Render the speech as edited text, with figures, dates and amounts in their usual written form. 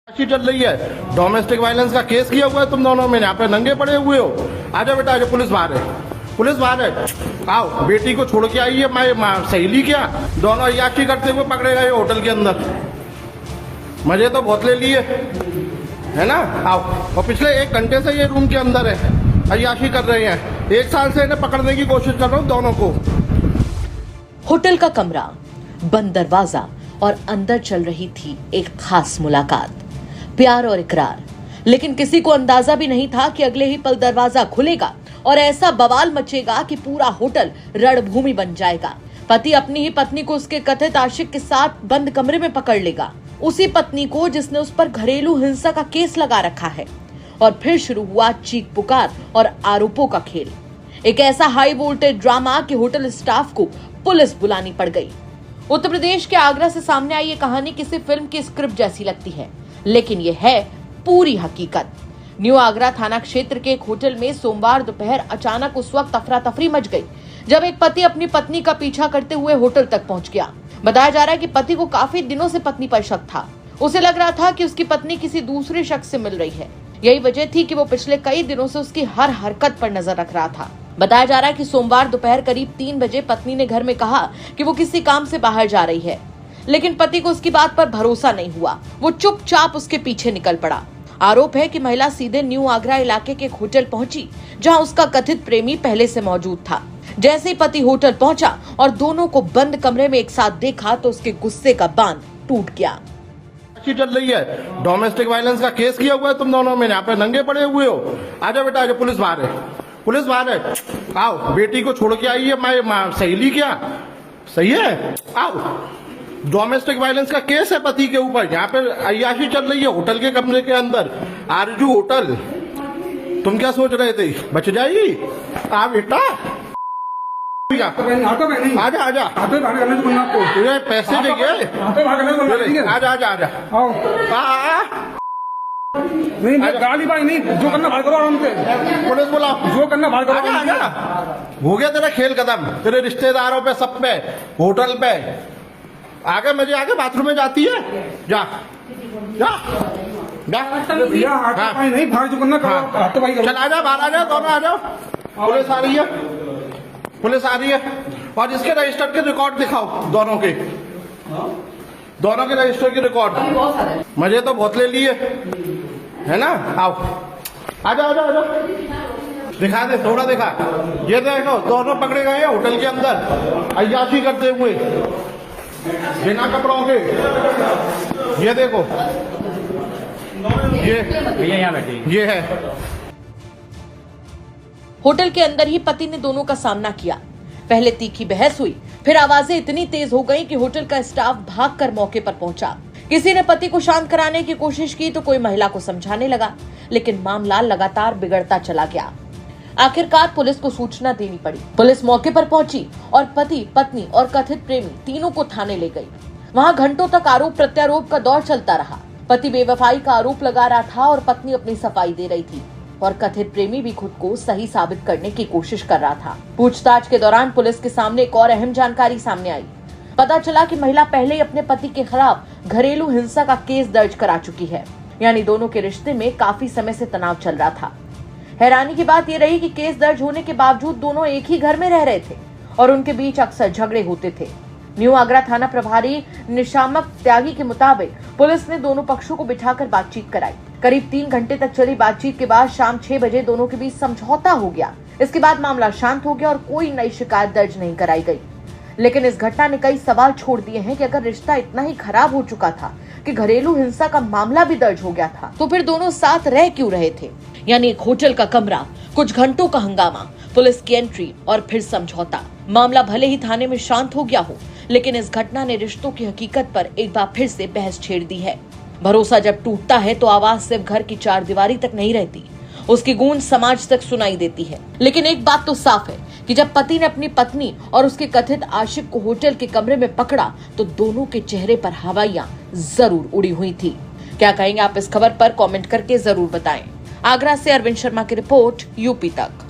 चल रही है, डोमेस्टिक वायलेंस का केस किया हुआ है तुम दोनों में, यहाँ पे नंगे पड़े हुए हो। आजा बेटा आजा, पुलिस बाहर है, पुलिस बाहर है। आओ, बेटी को छोड़ के आई है मैं सहेली क्या, दोनों अय्याशी करते हुए पकड़े गए होटल के अंदर। मजे तो बहुत ले लिए है ना। आओ, और पिछले 1 घंटे से ये रूम के अंदर है, अय्याशी कर रहे हैं। 1 साल से इन्हें पकड़ने की कोशिश कर रहा हूँ दोनों को। होटल का कमरा, बंद दरवाजा और अंदर चल रही थी एक खास मुलाकात, प्यार और इकरार। लेकिन किसी को अंदाजा भी नहीं था कि अगले ही पल दरवाजा खुलेगा और ऐसा बवाल मचेगा कि पूरा होटल रणभूमि बन जाएगा। पति अपनी ही पत्नी को उसके कथित आशिक के साथ बंद कमरे में पकड़ लेगा, उसी पत्नी को जिसने उस पर घरेलू हिंसा का केस लगा रखा है। और फिर शुरू हुआ चीख पुकार और आरोपों का खेल। एक ऐसा हाई वोल्टेज ड्रामा कि होटल स्टाफ को पुलिस बुलानी पड़ गई। उत्तर प्रदेश के आगरा से सामने आई ये कहानी किसी फिल्म की स्क्रिप्ट जैसी लगती है, लेकिन ये है पूरी हकीकत। न्यू आगरा थाना क्षेत्र के एक होटल में सोमवार दोपहर अचानक उस वक्त अफरा तफरी मच गई जब एक पति अपनी पत्नी का पीछा करते हुए होटल तक पहुंच गया। बताया जा रहा है कि पति को काफी दिनों से पत्नी पर शक था। उसे लग रहा था कि उसकी पत्नी किसी दूसरे शख्स से मिल रही है। यही वजह थी कि वो पिछले कई दिनों से उसकी हर हरकत पर नजर रख रहा था। बताया जा रहा है कि सोमवार दोपहर करीब 3 बजे पत्नी ने घर में कहा कि वो किसी काम से बाहर जा रही है, लेकिन पति को उसकी बात पर भरोसा नहीं हुआ। वो चुपचाप उसके पीछे निकल पड़ा। आरोप है कि महिला सीधे न्यू आगरा इलाके के एक होटल पहुंची जहां उसका कथित प्रेमी पहले से मौजूद था। जैसे ही पति होटल पहुंचा और दोनों को बंद कमरे में एक साथ देखा तो उसके गुस्से का बांध टूट गया। चल रही है, डोमेस्टिक वायलेंस का केस किया हुआ है तुम दोनों में, यहाँ पे नंगे पड़े हुए हो। आजा बेटा आजा, पुलिस बाहर है, पुलिस बाहर है। आओ, बेटी को छोड़ के आई है मैं सहेली क्या, सही है। आओ, डोमेस्टिक वायलेंस का केस है पति के ऊपर। यहाँ पे अय्याशी चल रही है होटल के कमरे के अंदर। आरजू होटल, तुम क्या सोच रहे थे बच जाएगी? आ बेटा आजा आजा, तुझे पैसे चाहिए? आजा आजा आजा, नहीं गाली भाई नहीं, जो करना बाहर करो आराम से। पुलिस बुलाओ, जो करना बाहर करो। आजा आजा, हो गया तेरा खेल खत्म। तेरे रिश्तेदारों पे, सब पे, होटल पे आगे मजे आगे बाथरूम में जाती है। जा जा जा, भैया हाथ भाई नहीं, बाहर जो करना करो, हाथ भाई करो। चल आजा, बाहर आ जाओ, दोनों आ जाओ। पुलिस आ रही है, पुलिस आ रही है। और इसके रजिस्टर के रिकॉर्ड दिखाओ, दोनों के रजिस्टर के रिकॉर्ड। मजे तो बहुत ले लिए है ना। आओ आजा आजा आजा, दिखा दे, थोड़ा दिखा। ये देखो, दोनों पकड़े गए हैं होटल के अंदर अय्याशी करते हुए बिना कपड़ों के। ये देखो, ये भैया यहाँ बैठिए। ये है। होटल के अंदर ही पति ने दोनों का सामना किया। पहले तीखी बहस हुई, फिर आवाजें इतनी तेज हो गईं कि होटल का स्टाफ भागकर मौके पर पहुंचा। किसी ने पति को शांत कराने की कोशिश की तो कोई महिला को समझाने लगा, लेकिन मामला लगातार बिगड़ता चला गया। आखिरकार पुलिस को सूचना देनी पड़ी। पुलिस मौके पर पहुंची और पति, पत्नी और कथित प्रेमी तीनों को थाने ले गई। वहां घंटों तक आरोप प्रत्यारोप का दौर चलता रहा। पति बेवफाई का आरोप लगा रहा था और पत्नी अपनी सफाई दे रही थी, और कथित प्रेमी भी खुद को सही साबित करने की कोशिश कर रहा था। पूछताछ के दौरान पुलिस के सामने एक और अहम जानकारी सामने आई। पता चला कि महिला पहले ही अपने पति के खिलाफ घरेलू हिंसा का केस दर्ज करा चुकी है, यानी दोनों के रिश्ते में काफी समय से तनाव चल रहा था। हैरानी की बात यह रही कि केस दर्ज होने के बावजूद दोनों एक ही घर में रह रहे थे और उनके बीच अक्सर झगड़े होते थे। न्यू आगरा थाना प्रभारी निशामक त्यागी के मुताबिक पुलिस ने दोनों पक्षों को बिठाकर बातचीत कराई। करीब 3 घंटे तक चली बातचीत के बाद शाम 6 बजे दोनों के बीच समझौता हो गया। इसके बाद मामला शांत हो गया और कोई नई शिकायत दर्ज नहीं कराई गई। लेकिन इस घटना ने कई सवाल छोड़ दिए हैं कि अगर रिश्ता इतना ही खराब हो चुका था कि घरेलू हिंसा का मामला भी दर्ज हो गया था, तो फिर दोनों साथ रह क्यों रहे थे? यानी एक होटल का कमरा, कुछ घंटों का हंगामा, पुलिस की एंट्री और फिर समझौता। मामला भले ही थाने में शांत हो गया हो, लेकिन इस घटना ने रिश्तों की हकीकत पर एक बार फिर से बहस छेड़ दी है। भरोसा जब टूटता है तो आवाज सिर्फ घर की 4 दीवारी तक नहीं रहती, उसकी गूंज समाज तक सुनाई देती है। लेकिन एक बात तो साफ है कि जब पति ने अपनी पत्नी और उसके कथित आशिक को होटल के कमरे में पकड़ा तो दोनों के चेहरे पर हवाइयां जरूर उड़ी हुई थी। क्या कहेंगे आप इस खबर पर? कमेंट करके जरूर बताएं। आगरा से अरविंद शर्मा की रिपोर्ट, यूपी तक।